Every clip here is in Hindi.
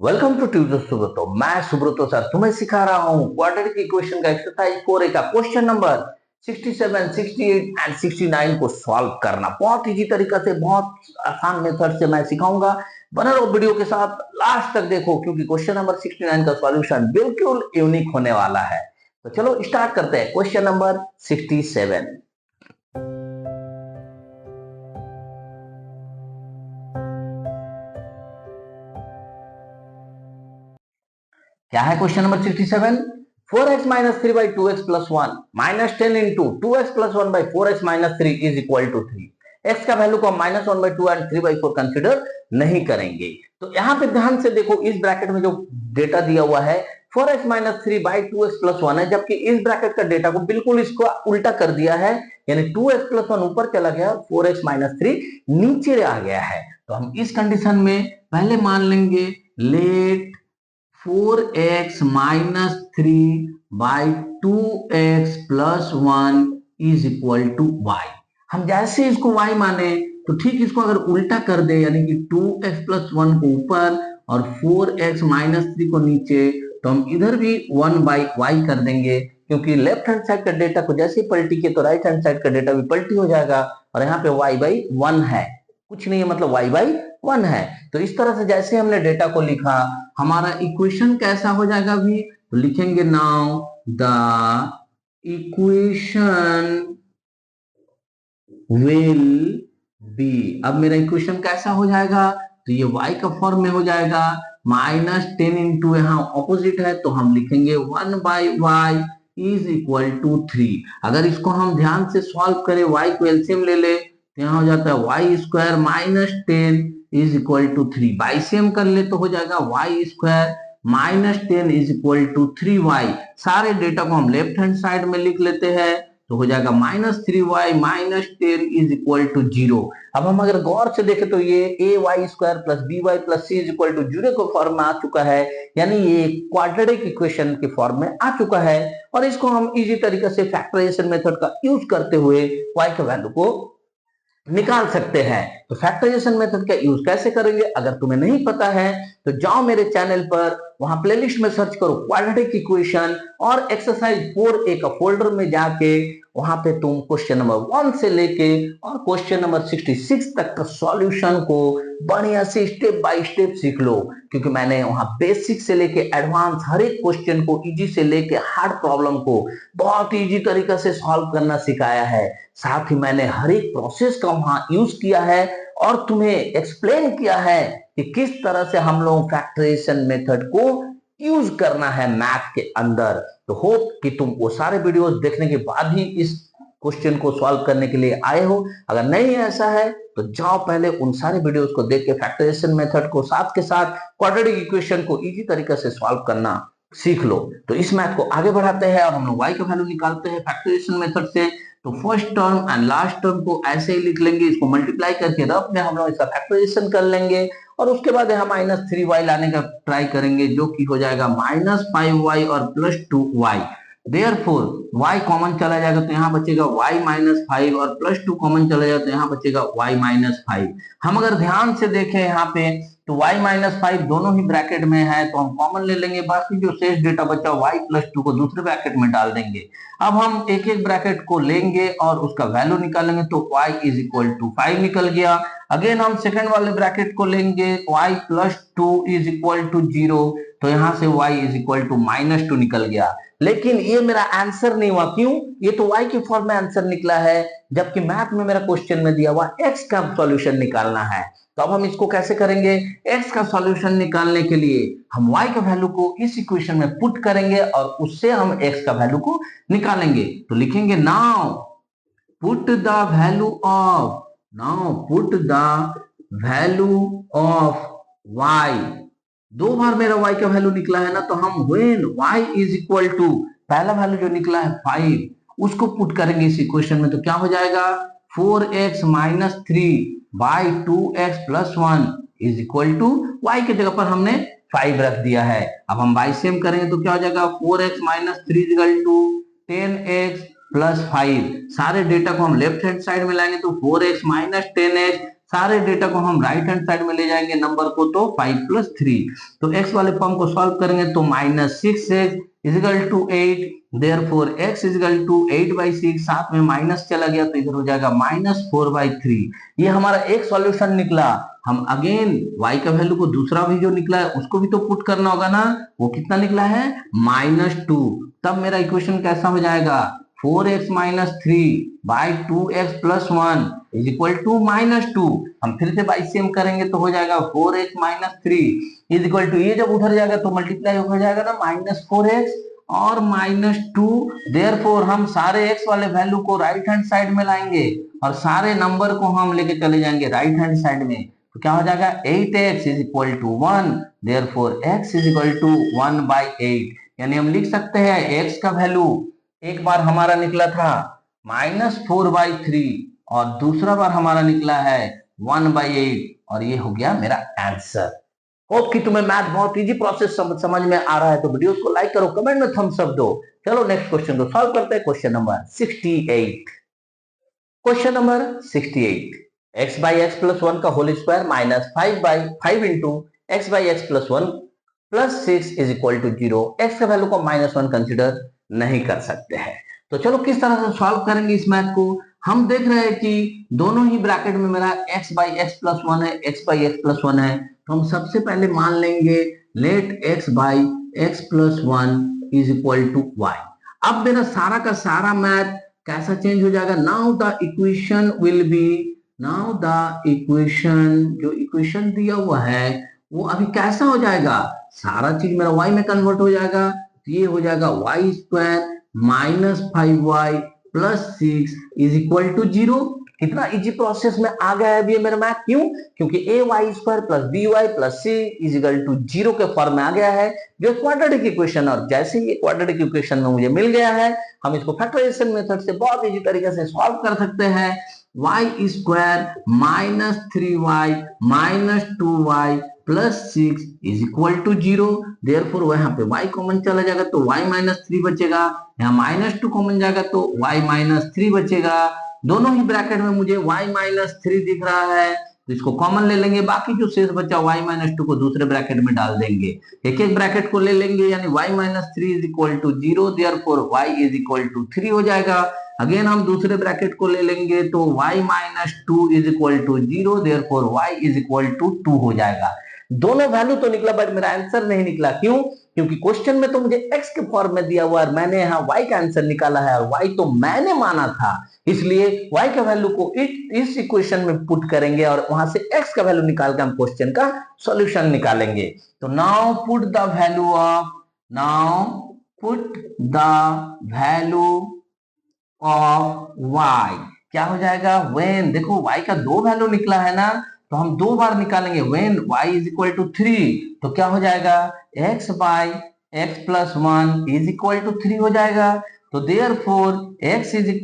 Welcome to tutor Subroto. मैं सुब्रतो सर तुम्हें सिखा रहा हूँ क्वाड्रेटिक इक्वेशन का एक्सरसाइज 4A का क्वेश्चन नंबर 67, 68 एंड 69 को सॉल्व करना बहुत इजी तरीका से, बहुत आसान मेथड से मैं सिखाऊंगा। बने रहो वीडियो के साथ, लास्ट तक देखो क्योंकि क्वेश्चन नंबर 69 का सॉल्यूशन बिल्कुल यूनिक होने वाला है। तो चलो स्टार्ट करते हैं क्वेश्चन नंबर 67। क्या है question number 67? 4x minus 3 by 2x plus 1 minus 10 into 2x plus 1 by 4x minus 3 is equal to 3। x का वैल्यू को minus 1 by 2 and 3 by 4 consider नहीं करेंगे। तो यहाँ पे ध्यान से देखो, इस ब्रैकेट में जो डेटा दिया हुआ है 4x minus 3 by 2x plus 1 है, जबकि इस ब्रैकेट का डेटा को बिल्कुल इसको उल्टा कर दिया है, यानी 2x प्लस 1 ऊपर चला गया, 4x माइनस 3 नीचे आ गया है। तो हम इस कंडीशन में पहले मान लेंगे let 4x minus 3 by 2x plus 1 is equal to y। हम जैसे इसको y माने तो ठीक इसको अगर उल्टा कर दे, यानी कि 2x प्लस 1 को ऊपर और 4x माइनस 3 को नीचे, तो हम इधर भी 1 बाई y कर देंगे, क्योंकि लेफ्ट हैंड साइड का डेटा को जैसे ही पलटी के तो राइट हैंड साइड का डेटा भी पलटी हो जाएगा। और यहाँ पे y बाई 1 है, कुछ नहीं है, मतलब y बाई 1 है। तो इस तरह से जैसे हमने डेटा को लिखा, हमारा इक्वेशन कैसा हो जाएगा अभी, तो लिखेंगे now the equation will be. अब मेरा इक्वेशन कैसा हो जाएगा, तो ये y का फॉर्म में हो जाएगा, माइनस 10 इंटू यहाँ ऑपोजिट है तो हम लिखेंगे 1 by Y is equal to 3। अगर इसको हम ध्यान से सॉल्व करें, y को एलसीएम ले ले तो यहाँ हो जाता है Y square minus 10 is equal to 3। बाइसेम कर ले तो हो जाएगा Y square minus 10 is equal to 3y। सारे डेटा को हम लेफ्ट हैंड साइड में लिख लेते हैं तो हो जाएगा minus 3y minus 10 is equal to 0। अब हम अगर गौर से देखें तो ये a y square plus b y plus c is equal to 0 के फॉर्म में आ चुका है, यानी ये क्वाड्रेटिक इक्वेशन के फॉर्म में आ चुका है। और इसको हम इजी तरीके से फैक्टराइजेशन मेथड का यूज करते हुए y के वैल्यू को निकाल सकते हैं। तो फैक्टराइजेशन मेथड का यूज कैसे करेंगे, अगर तुम्हें नहीं पता है तो जाओ मेरे चैनल पर, वहां प्लेलिस्ट में सर्च करो क्वाड्रेटिक इक्वेशन और एक्सरसाइज 4A का फोल्डर में जाके वहां पे तुम क्वेश्चन नंबर 1 से लेके और क्वेश्चन नंबर 66 तक का सॉल्यूशन को बढ़िया से स्टेप बाय स्टेप सीख लो, क्योंकि मैंने वहां बेसिक से लेके एडवांस हर एक क्वेश्चन को, इजी से लेके हार्ड प्रॉब्लम को बहुत इजी तरीका से सॉल्व करना सिखाया है। साथ ही मैंने हर एक प्रोसेस का वहां यूज किया है और तुम्हें एक्सप्लेन किया है कि किस तरह से हम लोग फैक्टराइजेशन मेथड को यूज करना है मैथ के अंदर। तो होप कि तुम वो सारे वीडियोस देखने के बाद ही इस क्वेश्चन को सॉल्व करने के लिए आए हो। अगर नहीं ऐसा है तो जाओ पहले उन सारे वीडियोस को देख के फैक्टराइजेशन मेथड को साथ के साथ क्वाड्रेटिक इक्वेशन को इजी तरीके से सॉल्व करना सीख लो। तो इस मैथ को आगे बढ़ाते हैं और हम लोग y का वैल्यू निकालते हैं फैक्टराइजेशन मेथड से। तो first term and last term को ऐसे ही लिख लेंगे, इसको मल्टीप्लाई करके रफ में हम लोग इसका फैक्टराइजेशन कर लेंगे और उसके बाद यहाँ माइनस 3y लाने का ट्राई करेंगे, जो कि हो जाएगा माइनस 5y और plus 2y। Therefore y common चला जाएगा तो यहाँ बचेगा y माइनस 5 और प्लस 2 कॉमन चला जाएगा तो यहाँ बचेगा y माइनस 5। हम अगर ध्यान से देखें यहाँ पे तो y माइनस 5 दोनों ही ब्रैकेट में है तो हम कॉमन ले लेंगे, बाकी जो शेष डेटा बचा y प्लस 2 को दूसरे ब्रैकेट में डाल देंगे। अब हम एक एक ब्रैकेट को लेंगे और उसका वैल्यू निकालेंगे तो y इज इक्वल टू 5 निकल गया। अगेन हम सेकंड वाले ब्रैकेट को लेंगे, y plus 2 is equal to 0, तो यहां से y is equal to minus 2 निकल गया। लेकिन ये मेरा आंसर नहीं हुआ, क्यों? ये तो y के फॉर्म में आंसर निकला है, जबकि मैथ में मेरा क्वेश्चन में दिया हुआ x का सॉल्यूशन निकालना है। तो अब हम इसको कैसे करेंगे, x का सॉल्यूशन निकालने के लिए हम y का वैल्यू को इस इक्वेशन में पुट करेंगे और उससे हम x का वैल्यू को निकालेंगे। तो लिखेंगे now put the value of, now put the value of y। दो बार मेरा y का वैल्यू निकला है ना, तो हम when y is equal to पहला वैल्यू जो निकला है 5 उसको पुट करेंगे इस इक्वेशन में, तो क्या हो जाएगा 4x minus 3 by 2x plus 1 is equal to y के जगह पर हमने 5 रख दिया है। अब हम बाई सेम करेंगे तो क्या हो जाएगा 4x minus 3 is equal to 10x plus 5। सारे डेटा को हम लेफ्ट हैंड साइड में लाएंगे तो 4x माइनस 10x सारे डेटा को हम राइट हैंड साइड में ले जाएंगे नंबर को, तो 5+3। तो x वाले फॉर्म को सॉल्व करेंगे तो -6x is equal to 8, therefore x is equal to 8/6, साथ में माइनस चला गया तो इधर हो जाएगा -4/3। ये हमारा एक सॉल्यूशन निकला। हम अगेन y का वैल्यू को दूसरा भी जो निकला है उसको भी तो पुट करना होगा ना, वो कितना निकला है -2। तब मेरा इक्वेशन कैसा हो जाएगा 4x - 3/2x + 1 = -2। हम फिर से बाइसेम करेंगे तो हो जाएगा 4x - 3 = ये जब उधर जाएगा तो मल्टीप्लाई हो जाएगा ना -4x और -2। देयरफॉर हम सारे x वाले वैल्यू को राइट हैंड साइड में लाएंगे और सारे नंबर को हम लेके चले जाएंगे राइट हैंड साइड में। तो क्या हो जाएगा 8x = 1, देयरफॉर x = 1/8। यानी हम लिख सकते हैं x का वैल्यू एक बार हमारा निकला था -4/3 और दूसरा बार हमारा निकला है 1/8 और ये हो गया मेरा आंसर। होप कि तुम्हें मैथ बहुत इजी प्रोसेस समझ में आ रहा है। तो वीडियो को लाइक करो, कमेंट में थम्स अप दो। चलो नेक्स्ट क्वेश्चन को सॉल्व करते हैं। Question number 68। Question number 68, x/x + 1 का whole square -5/5 into x/x + 1 + 6 = 0। x का वैल्यू को -1 कंसिडर नहीं कर सकते हैं। तो चलो किस तरह से सॉल्व करेंगे इस मैथ को। हम देख रहे हैं कि दोनों ही ब्रैकेट में मेरा x/x + 1 है, x/x + 1 है। तो हम सबसे पहले मान लेंगे लेट x/x + 1 = y। अब मेरा सारा का सारा मैथ कैसा चेंज हो जाएगा, now the equation will be, now the equation, जो इक्वेशन दिया हुआ है वो अभी कैसा हो जाएगा, सारा चीज मेरा y में कन्वर्ट हो जाएगा। तो ये हो जाएगा y² - 5y + 6 = 0। कितना इजी प्रोसेस में आ गया है अभी ये मेरा मैथ। क्यों? क्योंकि ay² + by + c = 0 के फॉर्म में आ गया है, जो क्वाड्रेटिक इक्वेशन। और जैसे ये क्वाड्रेटिक इक्वेशन में मुझे मिल गया है, हम इसको फैक्टराइजेशन मेथड से बहुत इजी तरीके से सॉल्व कर सकते हैं। y² - 3y - 2y + 6 = 0। देयरफॉर वहां पे y कॉमन चला जाएगा तो y - 3 बचेगा, यहाँ -2 कॉमन जाएगा तो y - 3 बचेगा। दोनों ही ब्रैकेट में मुझे y - 3 दिख रहा है, तो इसको कॉमन ले लेंगे। बाकी जो शेष बचा y - 2 को दूसरे ब्रैकेट में डाल देंगे, एक एक ब्रैकेट को ले लेंगे, यानी y - 3 = 0, देयरफॉर y = 3 हो जाएगा। अगेन हम दूसरे ब्रैकेट को ले लेंगे तो y - 2 = 0, देयरफॉर y = 2 हो जाएगा। दोनों वैल्यू तो निकला बट मेरा आंसर नहीं निकला। क्यों? क्योंकि क्वेश्चन में तो मुझे x के फॉर्म में दिया हुआ है, मैंने यहाँ y का आंसर निकाला है और y तो मैंने माना था, इसलिए y का वैल्यू को इस इक्वेशन में पुट करेंगे और वहां से x का वैल्यू निकाल के हम क्वेश्चन का सॉल्यूशन निकालेंगे। तो now put the value of, now put the value of y, क्या हो जाएगा व्हेन, देखो y का दो वैल्यू निकला है ना, तो हम दो बार निकालेंगे। व्हेन y = 3 तो क्या हो जाएगा x/x + 1 = 3 हो जाएगा। तो देयरफॉर x =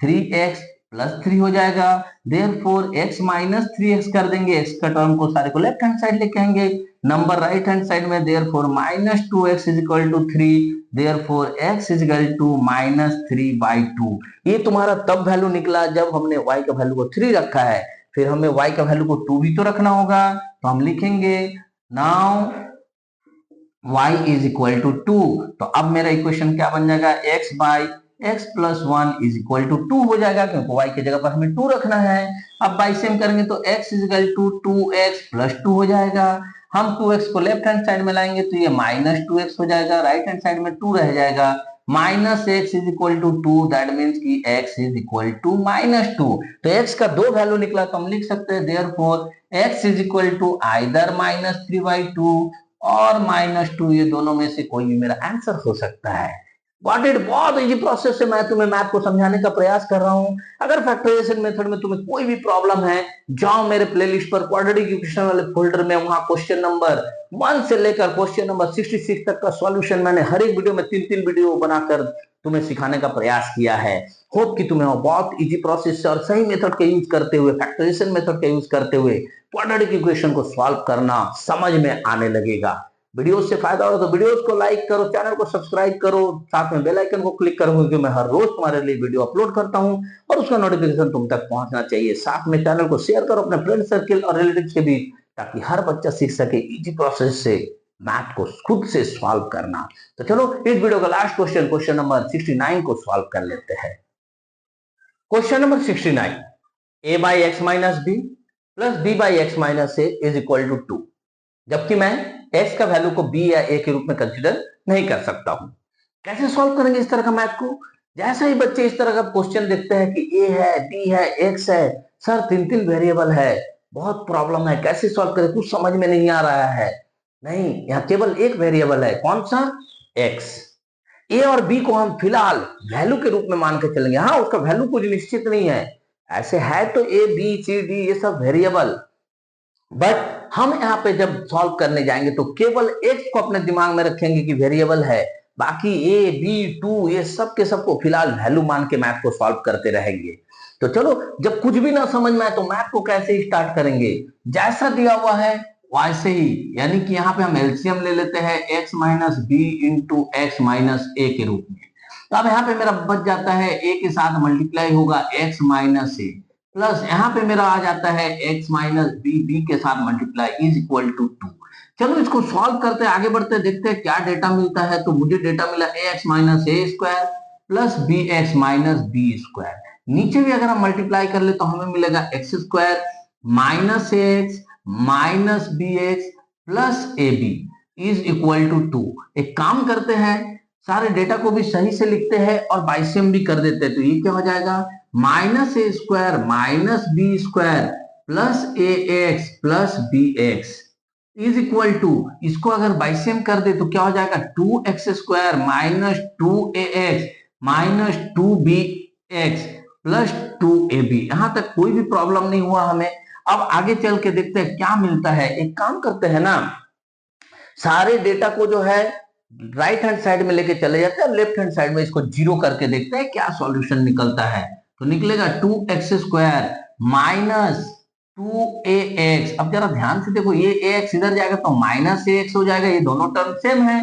3x + 3 हो जाएगा। देयरफॉर x - 3x कर देंगे, x का टर्म को सारे को लेफ्ट हैंड साइड लेके आएंगे, नंबर राइट हैंड साइड में। Therefore -2x = 3, therefore x = -3/2। ये तुम्हारा तब वैल्यू निकला जब हमने y का वैल्यू को 3 रखा है, फिर हमें y का वैल्यू को 2 भी तो रखना होगा। तो हम लिखेंगे नाउ y = 2। तो अब मेरा इक्वेशन क्या बन जाएगा, x/x + 1 = 2 हो जाएगा, क्योंकि y की जगह पर हमें 2 रखना है। अब बाई सेम करेंगे तो x = 2x + 2 हो जाएगा। हम 2x को लेफ्ट हैंड साइड में लाएंगे तो ये -2x हो जाएगा, राइट हैंड साइड में 2 रह जाएगा। -x = 2, दैट मीन्स कि x = -2। तो x का दो वैल्यू निकला तो हम लिख सकते हैं देयरफॉर x = आइदर -3/2 और -2, ये दोनों में से कोई भी मेरा आंसर हो सकता है। Got it? बहुत इजी प्रोसेस से मैं तुम्हें मैथ को समझाने का प्रयास कर रहा हूं। अगर फैक्टराइजेशन मेथड में तुम्हें कोई भी प्रॉब्लम है, जाओ मेरे प्लेलिस्ट पर क्वाड्रेटिक इक्वेशन वाले फोल्डर में, वहां क्वेश्चन नंबर 1 से लेकर क्वेश्चन नंबर 66 तक का सॉल्यूशन मैंने हर एक वीडियो में 3-3 वीडियो बनाकर तुम्हें सिखाने का प्रयास किया है। होप कि तुम्हें बहुत इजी प्रोसेस से और सही मेथड का यूज करते हुए, फैक्टराइजेशन मेथड का यूज करते हुए क्वाड्रेटिक इक्वेशन को सॉल्व करना समझ में आने लगेगा। वीडियोस से फायदा हो तो वीडियोस को लाइक करो, चैनल को सब्सक्राइब करो, साथ में बेल आइकन को क्लिक करो, क्योंकि मैं हर रोज तुम्हारे लिए वीडियो अपलोड करता हूं और उसका नोटिफिकेशन तुम तक पहुंचना चाहिए। साथ में चैनल को शेयर करो अपने फ्रेंड सर्किल और रिलेटिव्स के बीच, ताकि हर बच्चा सीख सके इजी प्रोसेस से मैथ को खुद से सॉल्व करना। तो चलो इस वीडियो का लास्ट क्वेश्चन नंबर 69 को सॉल्व कर लेते हैं। Question number 69, a by X minus B plus B by X minus A is equal to 2, जबकि मैं x का वैल्यू को b या a के रूप में कंसीडर नहीं कर सकता हूं। कैसे सॉल्व करेंगे इस तरह का मैथ को? जैसा ही बच्चे इस तरह का क्वेश्चन देखते हैं कि a है, b है, x है, सर 3 वेरिएबल है, बहुत प्रॉब्लम है, कैसे सॉल्व करें, कुछ समझ में नहीं आ रहा है। नहीं, यहाँ केवल एक वेरिएबल है, कौन सा? x। ए और बी को हम फिलहाल वैल्यू के रूप में मान के चलेंगे। हाँ, उसका वैल्यू कुछ निश्चित नहीं है, ऐसे है तो ए बी सी डी ये सब वेरिएबल, बट हम यहाँ पे जब सॉल्व करने जाएंगे तो केवल एक्स को अपने दिमाग में रखेंगे कि वेरिएबल है, बाकी ए बी टू ये सब के सबको फिलहाल वैल्यू मान के मैथ को सॉल्व करते रहेंगे। तो चलो, जब कुछ भी ना समझ में आए तो मैथ को कैसे स्टार्ट करेंगे? जैसा दिया हुआ है वैसे ही, यानी कि यहाँ पे हम एलसीएम ले लेते हैं x minus b into x minus a के रूप में। तो अब यहाँ पे मेरा बच जाता है a के साथ मल्टीप्लाई होगा x माइनस ए, प्लस यहाँ पे मेरा आ जाता है x माइनस बी के साथ मल्टीप्लाई इज इक्वल टू 2। चलो इसको सॉल्व करते हैं, आगे बढ़ते देखते हैं क्या डेटा मिलता है। तो मुझे डेटा मिला ax माइनस ए square plus B x minus B square. नीचे भी अगर हम मल्टीप्लाई कर ले तो हमें मिलेगा X square minus X minus B X plus A B is equal to 2। एक काम करते हैं, सारे डेटा को भी सही से लिखते हैं और बाइसेम भी कर देते हैं। तो ये क्या हो जाएगा? Minus A square minus B square plus A X plus B X is equal to, इसको अगर बाइसेम कर दे तो क्या हो जाएगा? 2x square minus 2ax minus 2bx plus 2ab। यहां तक कोई भी प्रॉब्लम नहीं हुआ हमें। अब आगे चल के देखते हैं क्या मिलता है। एक काम करते हैं ना, सारे डेटा को जो है राइट हैंड साइड में लेके चले जाते हैं, लेफ्ट हैंड साइड में इसको जीरो करके देखते हैं क्या सॉल्यूशन निकलता है। तो निकलेगा 2x स्क्वायर माइनस 2ax। अब जरा ध्यान से देखो, ये ax इधर जाएगा तो माइनस ax हो जाएगा, ये दोनों टर्म सेम है,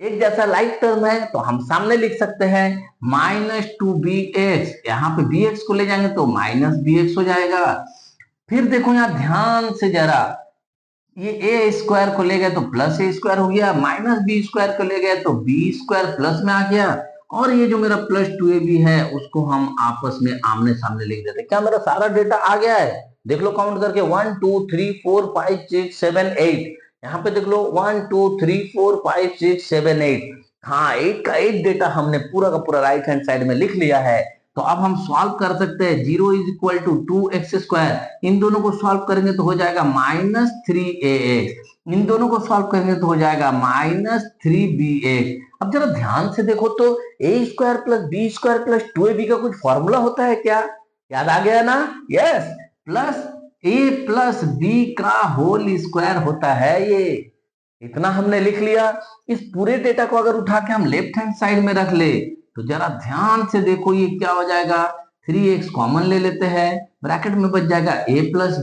एक जैसा लाइक टर्म है, तो हम सामने लिख सकते हैं माइनस 2bx। यहाँ पे bx को ले जाएंगे तो माइनस bx हो जाएगा। फिर देखो यहाँ ध्यान से जरा, ये ए स्क्वायर को ले गए तो प्लस ए स्क्वायर हो गया, माइनस बी स्क्वायर को ले गए तो बी स्क्वायर प्लस में आ गया, और ये जो मेरा प्लस 2ab है उसको हम आपस में आमने सामने लिख देते। क्या मेरा सारा डेटा आ गया है? देख लो काउंट करके, 1 2 3 4 5 6 7 8। यहाँ पे देख लो 1 2 3 4 5 6 7 8। हाँ, 8 का 8 डेटा हमने पूरा का पूरा राइट हैंड साइड में लिख लिया है। तो अब हम सॉल्व कर सकते हैं, 0 is equal to 2x square, इन दोनों को सॉल्व करेंगे तो हो जाएगा माइनस 3ax, इन दोनों को सॉल्व करेंगे तो हो जाएगा माइनस 3bx। अब जरा ध्यान से देखो तो a square plus B square plus 2ab का कुछ फॉर्मूला होता है क्या? याद आ गया ना? Yes, plus a plus B का होल स्क्वायर होता है ये। इतना हमने लिख लिया। इस पूरे डेटा को अगर उठा के हम लेफ्ट हैंड साइड में रख ले तो जरा ध्यान से देखो ये क्या हो जाएगा? 3x कॉमन ले लेते हैं, ब्रैकेट में बच जाएगा a प्लस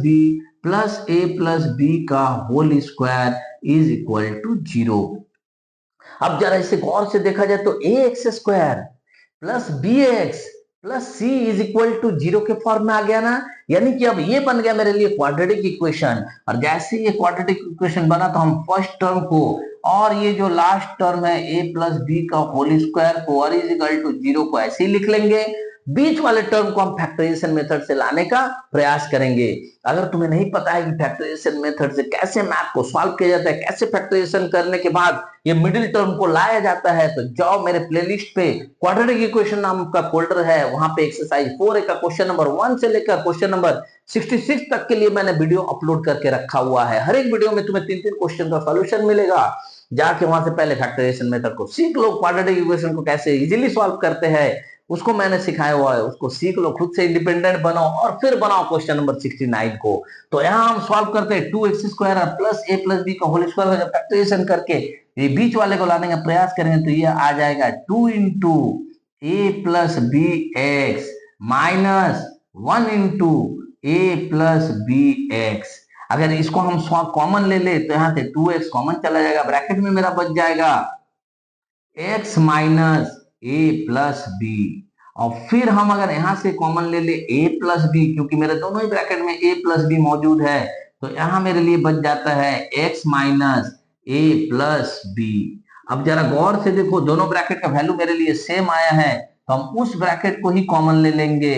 बी का whole square is equal to 0। अब जरा इसे गौर से देखा जाए तो ax square plus bx plus c is equal to 0 के फॉर्म में आ गया ना। यानी कि अब ये बन गया मेरे लिए क्वाड्रेटिक इक्वेशन, और जैसे ये क्वाड्रेटिक इक्वेशन बना तो हम फर्स्ट टर्म को और ये जो लास्ट टर्म है a प्लस बी का होल स्क्वायर को और इज इक्वल टू 0 को ऐसे ही लिख लेंगे। बीच वाले टर्म को हम फैक्टराइजेशन मेथड से लाने का प्रयास करेंगे। अगर तुम्हें नहीं पता है कि फैक्टराइजेशन मेथड से कैसे मैथ को सॉल्व किया जाता है, कैसे फैक्टराइजेशन करने के बाद ये मिडिल टर्म को लाया जाता है, तो जाओ मेरे प्लेलिस्ट पे क्वाड्रेटिक इक्वेशन नाम का फोल्डर है, वहां पे एक्सरसाइज 4A का क्वेश्चन नंबर 1 से लेकर क्वेश्चन नंबर 66 तक के लिए मैंने वीडियो अपलोड करके रखा हुआ है। हर एक वीडियो में तुम्हें 3-3 क्वेश्चन का सॉल्यूशन मिलेगा। जाके वहां से पहले फैक्टराइजेशन मेथड को सीख लो, क्वाड्रेटिक इक्वेशन को कैसे इजीली सॉल्व करते हैं उसको मैंने सिखाया हुआ है, उसको सीख लो, खुद से इंडिपेंडेंट बनो और फिर बनाओ क्वेश्चन नंबर 69 को। तो यहाँ हम सॉल्व करते हैं 2x square plus a plus B का होल स्क्वायर, जब फैक्टराइजेशन करके ये बीच वाले को लाने का प्रयास करेंगे तो ये आ जाएगा 2 into a plus B x minus 1 into a plus B x. अगर इसको हम कॉमन ले ले तो यहाँ से 2x कॉमन चला जाएगा, ब्रैकेट में मेरा बच जाएगा x minus A plus B. और फिर हम अगर यहां से कॉमन ले ले a प्लस बी, क्योंकि मेरे दोनों ही ब्रैकेट में a प्लस बी मौजूद है, तो यहां मेरे लिए बच जाता है x minus A plus B. अब जरा गौर से देखो, दोनों ब्रैकेट का वैल्यू मेरे लिए सेम आया है, तो हम उस ब्रैकेट को ही कॉमन ले लेंगे,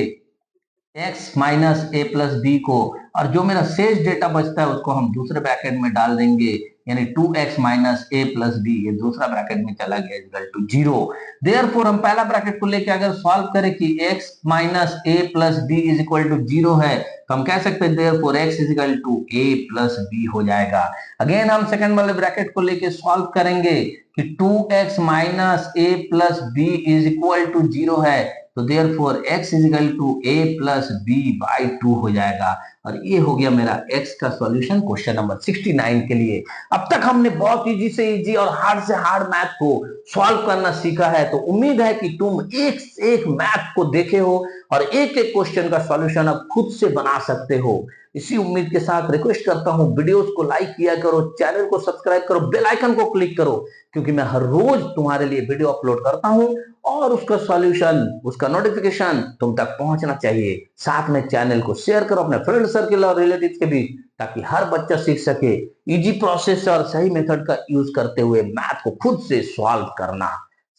x minus A plus B को, और जो मेरा शेष डेटा बचता है उसको हम दूसरे ब्रैकेट में डाल देंगे, यानी 2x minus A plus B, ये दूसरा ब्रैकेट में चला गया इक्वल टू 0। देयरफॉर हम पहला ब्रैकेट को लेके अगर सॉल्व करें कि x minus A plus B is equal to 0 है, तो हम कह सकते हैं therefore x is equal to a plus B हो जाएगा। अगेन हम सेकंड वाले ब्रैकेट को लेके सॉल्व करेंगे कि 2x minus A plus B is equal to 0 है, तो therefore x is equal to a plus B by 2 हो जाएगा। और ये हो गया मेरा x का सॉल्यूशन क्वेश्चन नंबर 69 के लिए। अब तक हमने बहुत इजी से इजी और हार्ड से हार्ड मैथ को सॉल्व करना सीखा है, तो उम्मीद है कि तुम एक से एक मैथ को देखे हो और एक एक क्वेश्चन का सॉल्यूशन अब खुद से बना सकते हो। इसी उम्मीद के साथ रिक्वेस्ट करता हूं, वीडियोस को लाइक किया करो, चैनल को सब्सक्राइब करो, बेल आइकन को क्लिक करो, क्योंकि मैं हर रोज तुम्हारे लिए वीडियो अपलोड करता हूं और उसका सॉल्यूशन, उसका नोटिफिकेशन तुम तक पहुंचना चाहिए। साथ में चैनल को शेयर करो अपने फ्रेंड सर्किल और रिलेटिव्स के बीच, ताकि हर बच्चा सीख सके इजी प्रोसेस और सही मेथड का यूज करते हुए मैथ को खुद से सॉल्व करना।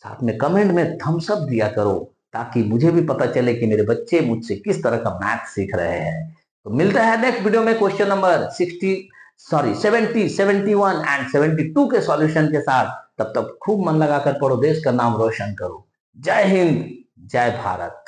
साथ में कमेंट में थम्स अप दिया करो, ताकि मुझे भी पता चले कि मेरे बच्चे मुझसे किस तरह का मैथ सीख रहे हैं। तो मिलता है नेक्स्ट वीडियो में क्वेश्चन नंबर 70, 71 एंड 72 के सॉल्यूशन के साथ। तब तक खूब मन लगाकर पढ़ो, देश का नाम रोशन करो। जय हिंद, जय भारत।